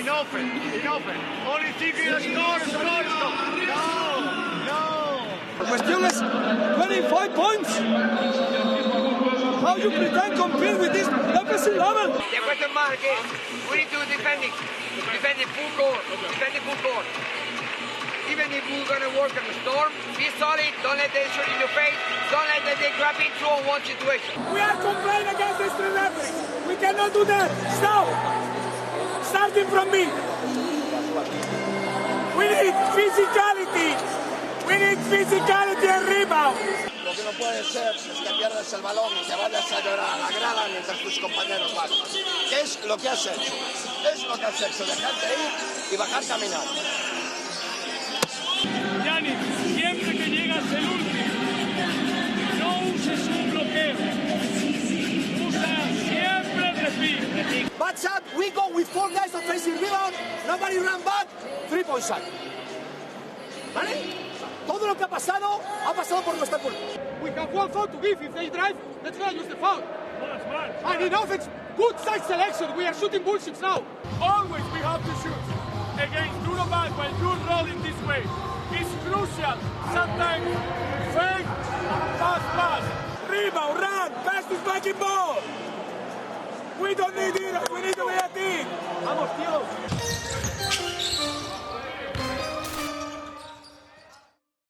Enough. Only thinking score. No. La cuestión es 25 points. How you pretend to compete with this legacy level? The question mark is we need to defend the full court. Even if we're gonna work on the storm, be solid, don't let them shoot in your face, don't let them grab it through on one situation. We are complaining against this referee. We cannot do that. Stop. Starting from me. We need physicality. And rebound. Lo que no puede ser es que pierdas el balón y te vayas a llorar a la grada mientras tus compañeros bajan. ¿Qué es lo que has hecho? Dejarte ir y bajar caminando. Gianni, siempre que llegas el último, no uses un bloqueo. Usa siempre el repeat. Bad shot, we go with 4 guys offensive rebound, nobody run back, 3-point shot. ¿Vale? Todo lo que ha pasado por nuestra culpa. We have one foul to give. If they drive, let's go use the foul. And in offense, good side selection. We are shooting bullshits now. Always we have to shoot. Against Bruno Mars, when you're rolling this way, it's crucial. Sometimes fake, pass. Rebound, run, pass this fucking ball. We don't need it. We need to be a team. Vamos, tío.